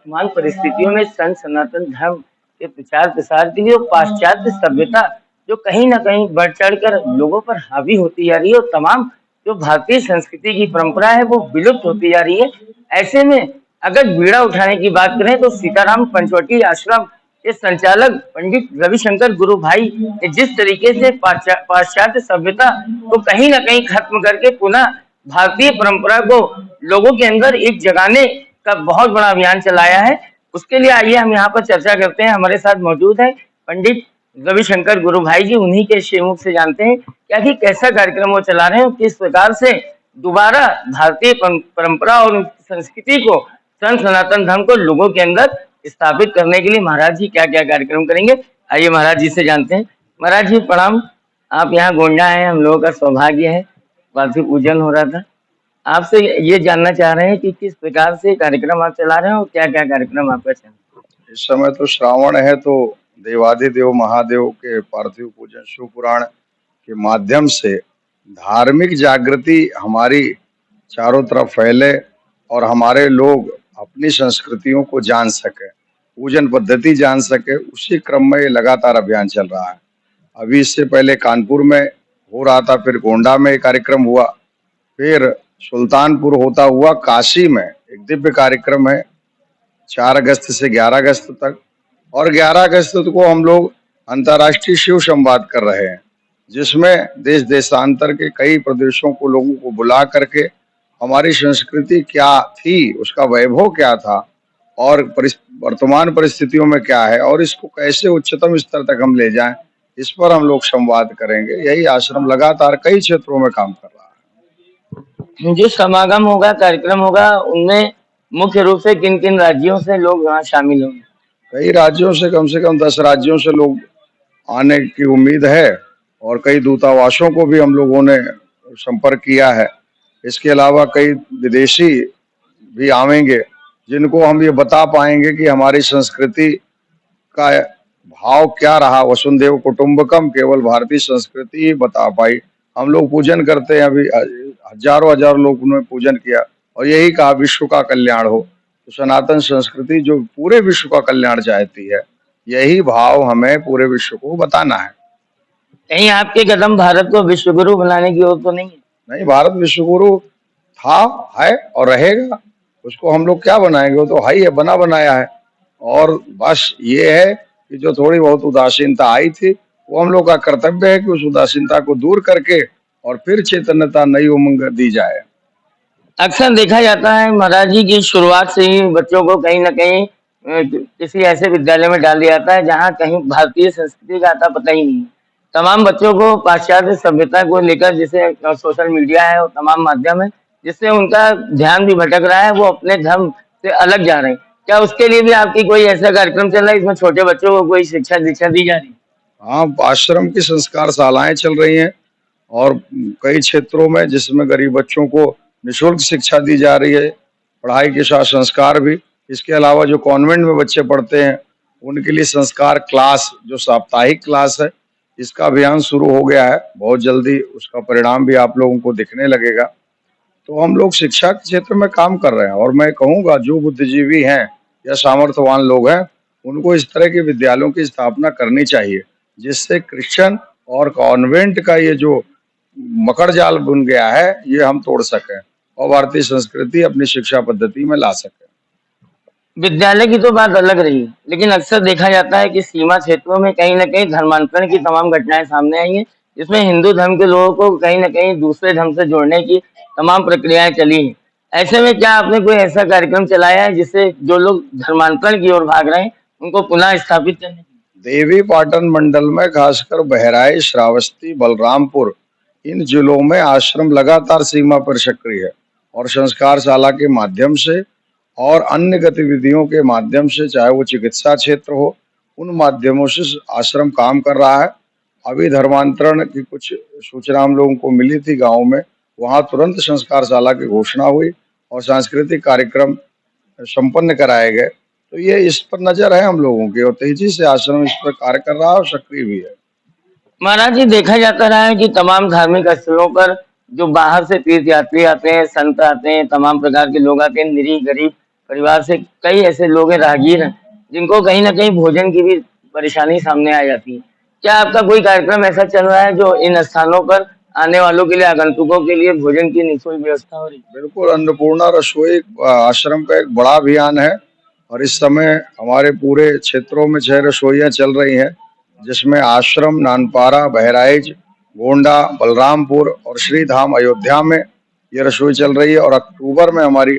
वर्तमान परिस्थितियों में संत सनातन धर्म के प्रचार प्रसार के लिए और पाश्चात्य सभ्यता जो कहीं न कहीं बढ़ चढ़कर लोगों पर हावी होती जा रही है और तमाम जो भारतीय संस्कृति की परंपरा है वो विलुप्त होती जा रही है। ऐसे में अगर बीड़ा उठाने की बात करें तो सीताराम पंचवटी आश्रम के संचालक पंडित रविशंकर गुरु भाई ने जिस तरीके से पाश्चात्य सभ्यता को कहीं न कहीं खत्म करके पुनः भारतीय परंपरा को लोगों के अंदर एक जगाने का बहुत बड़ा अभियान चलाया है। उसके लिए आइए हम यहाँ पर चर्चा करते हैं। हमारे साथ मौजूद है पंडित रविशंकर गुरु भाई जी। उन्हीं के श्रीमुख से जानते हैं कि आखिर कैसा कार्यक्रम वो चला रहे हैं और किस प्रकार से दोबारा भारतीय परंपरा और संस्कृति को संत सनातन धर्म को लोगों के अंदर स्थापित करने के लिए महाराज जी क्या क्या कार्यक्रम करेंगे। आइए महाराज जी से जानते हैं। महाराज जी प्रणाम। आप यहाँ गोंडा है, हम लोगों का सौभाग्य है, पार्थिव पूजन हो रहा था। आपसे ये जानना चाह रहे हैं कि किस प्रकार से कार्यक्रम आप चला रहे हैं और क्या क्या कार्यक्रम आपका चल रहा है। इस समय तो श्रावण है, तो देवाधिदेव महादेव के पार्थिव पूजन शिव पुराण के माध्यम से धार्मिक जागृति हमारी चारों तरफ फैले और हमारे लोग अपनी संस्कृतियों को जान सके, पूजन पद्धति जान सके, उसी क्रम में ये लगातार अभियान चल रहा है। अभी इससे पहले कानपुर में हो रहा था, फिर गोंडा में कार्यक्रम हुआ, फिर सुल्तानपुर होता हुआ काशी में एक दिव्य कार्यक्रम है 4 अगस्त से 11 अगस्त तक। और 11 अगस्त को हम लोग अंतर्राष्ट्रीय शिव संवाद कर रहे हैं, जिसमें देश देशांतर के कई प्रदेशों को लोगों को बुला करके हमारी संस्कृति क्या थी, उसका वैभव क्या था और वर्तमान परिस्थितियों में क्या है और इसको कैसे उच्चतम स्तर तक हम ले जाएं, इस पर हम लोग संवाद करेंगे। यही आश्रम लगातार कई क्षेत्रों में काम कर रहा है। जो समागम होगा, कार्यक्रम होगा, उनमें मुख्य रूप से किन किन राज्यों से लोग वहाँ शामिल होंगे। कई राज्यों से कम 10 राज्यों से लोग आने की उम्मीद है और कई दूतावासों को भी हम लोगों ने संपर्क किया है। इसके अलावा कई विदेशी भी आवेंगे, जिनको हम ये बता पाएंगे कि हमारी संस्कृति का भाव क्या रहा। वसुंधैव कुटुंबकम केवल भारतीय संस्कृति ही बता पाई। हम लोग पूजन करते हैं, अभी हजारों लोग उन्होंने पूजन किया और यही कहा विश्व का कल्याण हो। तो सनातन संस्कृति जो पूरे विश्व का कल्याण चाहती है, यही भाव हमें पूरे विश्व को बताना है। कहीं आपके कदम भारत को विश्वगुरु बनाने की ओर तो नहीं है? नहीं, भारत विश्वगुरु था, है और रहेगा। उसको हम लोग क्या बनाएंगे, वो तो है, बना बनाया है। और बस ये है कि जो थोड़ी बहुत उदासीनता आई थी, वो हम लोग का कर्तव्य है कि उस उदासीनता को दूर करके और फिर चैतन्यता, नई उमंग दी जाए। अक्सर देखा जाता है महाराज जी की शुरुआत से ही बच्चों को कहीं न कहीं किसी ऐसे विद्यालय में डाल दिया जाता है जहाँ कहीं भारतीय संस्कृति का आता पता ही नहीं। तमाम बच्चों को पाश्चात्य सभ्यता को लेकर, जिसे सोशल मीडिया है और तमाम माध्यम है, जिससे उनका ध्यान भी भटक रहा है, वो अपने धर्म से अलग जा रहे हैं। क्या उसके लिए भी आपकी कोई ऐसा कार्यक्रम चल रहा है इसमें छोटे बच्चों को कोई शिक्षा दीक्षा दी जा रही है? हाँ, आश्रम की संस्कार शालाएं चल रही हैं और कई क्षेत्रों में जिसमें गरीब बच्चों को निःशुल्क शिक्षा दी जा रही है, पढ़ाई के साथ संस्कार भी। इसके अलावा जो कॉन्वेंट में बच्चे पढ़ते हैं, उनके लिए संस्कार क्लास, जो साप्ताहिक क्लास है, इसका अभियान शुरू हो गया है। बहुत जल्दी उसका परिणाम भी आप लोगों को दिखने लगेगा। तो हम लोग शिक्षा के क्षेत्र में काम कर रहे हैं और मैं कहूँगा जो बुद्धिजीवी हैं या सामर्थ्यवान लोग हैं, उनको इस तरह के विद्यालयों की स्थापना करनी चाहिए, जिससे क्रिश्चियन और कॉन्वेंट का ये जो मकड़ जाल बुन गया है, ये हम तोड़ सकें और भारतीय संस्कृति अपनी शिक्षा पद्धति में ला सकें। विद्यालय की तो बात अलग रही, लेकिन अक्सर देखा जाता है कि सीमा क्षेत्रों में कहीं न कहीं धर्मांतरण की तमाम घटनाएं सामने आई हैं, जिसमें हिंदू धर्म के लोगों को कहीं न कहीं दूसरे धर्म से जोड़ने की तमाम प्रक्रियाएं चली हैं। ऐसे में क्या आपने कोई ऐसा कार्यक्रम चलाया है जिससे जो लोग धर्मांतरण की ओर भाग रहे हैं, उनको पुनः स्थापित करने? देवी पाटन मंडल में खासकर बहराइच, श्रावस्ती, बलरामपुर, इन जिलों में आश्रम लगातार सीमा पर सक्रिय है और संस्कारशाला के माध्यम से और अन्य गतिविधियों के माध्यम से, चाहे वो चिकित्सा क्षेत्र हो, उन माध्यमों से आश्रम काम कर रहा है। अभी धर्मांतरण की कुछ सूचना हम लोगों को मिली थी गांव में, वहां तुरंत संस्कारशाला की घोषणा हुई और सांस्कृतिक कार्यक्रम संपन्न कराए गए। तो ये इस पर नजर है हम लोगों की और तेजी से आश्रम इस पर कार्य कर रहा है और सक्रिय भी है। महाराज जी, देखा जाता रहा है कि तमाम धार्मिक स्थलों पर जो बाहर से तीर्थ यात्री आते हैं, संत आते हैं, तमाम प्रकार के लोग आते हैं, निरीह गरीब परिवार से कई ऐसे लोग हैं, राहगीर हैं, जिनको कहीं ना कहीं भोजन की भी परेशानी सामने आ जाती है। क्या आपका कोई कार्यक्रम ऐसा चल रहा है जो इन स्थानों पर आने वालों के लिए, आगंतुकों के लिए भोजन की निःशुल्क व्यवस्था हो रही है? बिल्कुल, अन्नपूर्णा रसोई आश्रम का एक बड़ा अभियान है और इस समय हमारे पूरे क्षेत्रों में 6 रसोइयाँ चल रही हैं, जिसमें आश्रम, नानपारा, बहराइच, गोंडा, बलरामपुर और श्री धाम अयोध्या में ये रसोई चल रही है और अक्टूबर में हमारी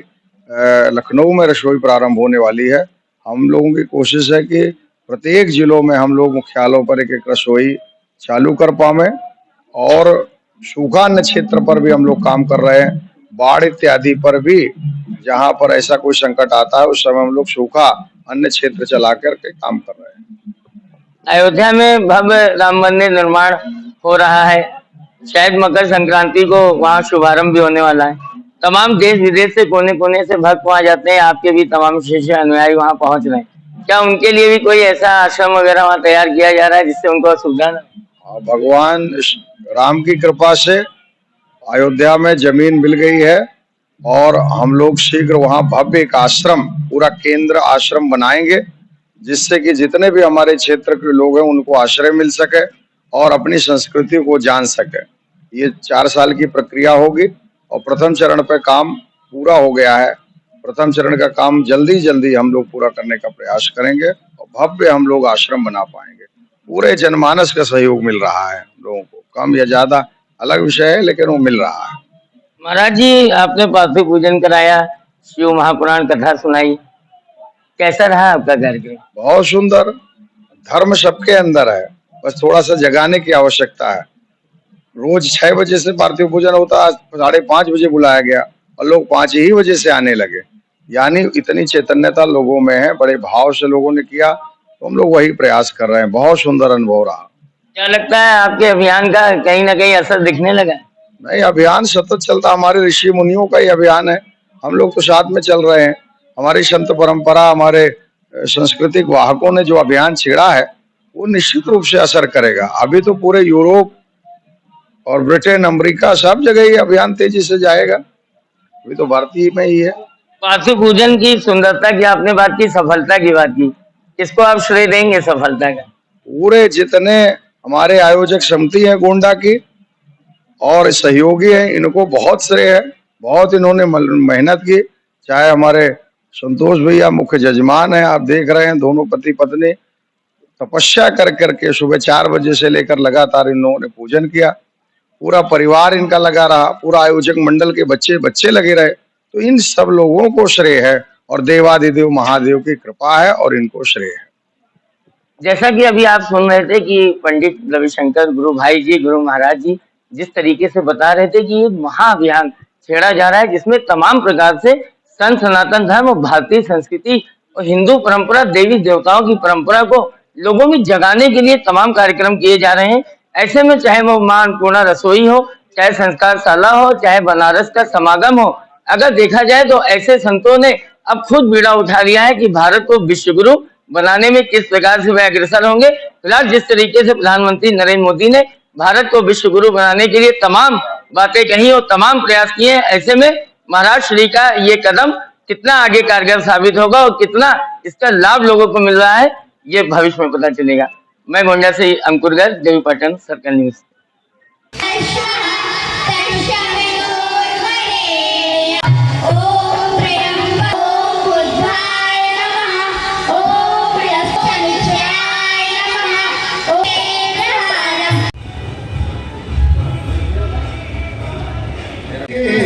लखनऊ में रसोई प्रारंभ होने वाली है। हम लोगों की कोशिश है कि प्रत्येक जिलों में हम लोग मुख्यालयों पर एक-एक रसोई चालू कर पावें और सूखा अन्न क्षेत्र पर भी हम लोग काम कर रहे हैं। बाढ़ इत्यादि पर भी जहाँ पर ऐसा कोई संकट आता है, उस समय हम लोग सूखा अन्न क्षेत्र चला कर के काम कर रहे हैं। अयोध्या में भव्य राम मंदिर निर्माण हो रहा है। शायद मकर संक्रांति को वहाँ शुभारंभ भी होने वाला है। तमाम देश विदेश से, कोने कोने से भक्त वहाँ जाते हैं। आपके भी तमाम शिष्य अनुयायी वहाँ पहुँच रहे हैं। क्या उनके लिए भी कोई ऐसा आश्रम वगैरह वहाँ तैयार किया जा रहा है जिससे उनको असुविधा न हो? भगवान राम की कृपा से अयोध्या में जमीन मिल गई है और हम लोग शीघ्र वहाँ भव्य एक आश्रम, पूरा केंद्र आश्रम बनाएंगे, जिससे कि जितने भी हमारे क्षेत्र के लोग हैं उनको आश्रय मिल सके और अपनी संस्कृति को जान सके। ये 4 साल की प्रक्रिया होगी और प्रथम चरण पे काम पूरा हो गया है। प्रथम चरण का काम जल्दी जल्दी हम लोग पूरा करने का प्रयास करेंगे और भव्य हम लोग आश्रम बना पाएंगे। पूरे जनमानस का सहयोग मिल रहा है लोगों को, कम या ज्यादा अलग विषय है, लेकिन वो मिल रहा है। महाराज जी, आपने पार्थिव पूजन कराया, शिव महापुराण कथा सुनाई, कैसा रहा आपका कार्यक्रम? बहुत सुंदर। धर्म सबके अंदर है, बस थोड़ा सा जगाने की आवश्यकता है। रोज 6 बजे से पार्थिव पूजन होता, आज 5:30 बजे बुलाया गया और लोग 5 ही बजे से आने लगे। यानी इतनी चैतन्यता लोगों में है, बड़े भाव से लोगों ने किया, तो हम लोग वही प्रयास कर रहे हैं। बहुत सुंदर अनुभव रहा। क्या लगता है आपके अभियान का कहीं ना कहीं असर दिखने लगा? नहीं, अभियान सतत चलता, हमारे ऋषि मुनियों का ही अभियान है। हम लोग तो साथ में चल रहे हैं। हमारी संत परंपरा, हमारे सांस्कृतिक वाहकों ने जो अभियान छेड़ा है, वो निश्चित रूप से असर करेगा। अभी तो पूरे यूरोप और ब्रिटेन, अमेरिका, सब जगह ये अभियान तेजी से जाएगा। अभी तो भारतीय में ही है। पार्थिव पूजन की सुंदरता की आपने बात की, सफलता की बात की, किसको आप श्रेय देंगे सफलता का? पूरे जितने हमारे आयोजक समिति है गोंडा की और सहयोगी हैं, इनको बहुत श्रेय है। बहुत इन्होंने मेहनत की। चाहे हमारे संतोष भैया मुख्य जजमान हैं, आप देख रहे हैं, दोनों पति पत्नी तपस्या कर करके सुबह 4 बजे से लेकर लगातार इन्होंने पूजन किया। पूरा परिवार इनका लगा रहा, पूरा आयोजक मंडल के बच्चे लगे रहे। तो इन सब लोगों को श्रेय है और देवादिदेव महादेव की कृपा है और इनको श्रेय है। जैसा कि अभी आप सुन रहे थे कि पंडित रविशंकर गुरु भाई जी, गुरु महाराज जी जिस तरीके से बता रहे थे कि ये महाअभियान छेड़ा जा रहा है, जिसमें तमाम प्रकार से संत सनातन धर्म और भारतीय संस्कृति और हिंदू परंपरा, देवी देवताओं की परंपरा को लोगों में जगाने के लिए तमाम कार्यक्रम किए जा रहे हैं। ऐसे में चाहे वो मां अन्नपूर्णा रसोई हो, चाहे संस्कारशाला हो, चाहे बनारस का समागम हो, अगर देखा जाए तो ऐसे संतों ने अब खुद बीड़ा उठा लिया है कि भारत को विश्व गुरु बनाने में किस प्रकार से वे अग्रसर होंगे। फिलहाल जिस तरीके से प्रधानमंत्री नरेंद्र मोदी ने भारत को विश्व गुरु बनाने के लिए तमाम बातें कही और तमाम प्रयास किए, ऐसे में महाराज श्री का ये कदम कितना आगे कारगर साबित होगा और कितना इसका लाभ लोगों को मिल रहा है, ये भविष्य में पता चलेगा। मैं गोंडा से अंकुर गर्ग, देवीपाटन सर्कल न्यूज। के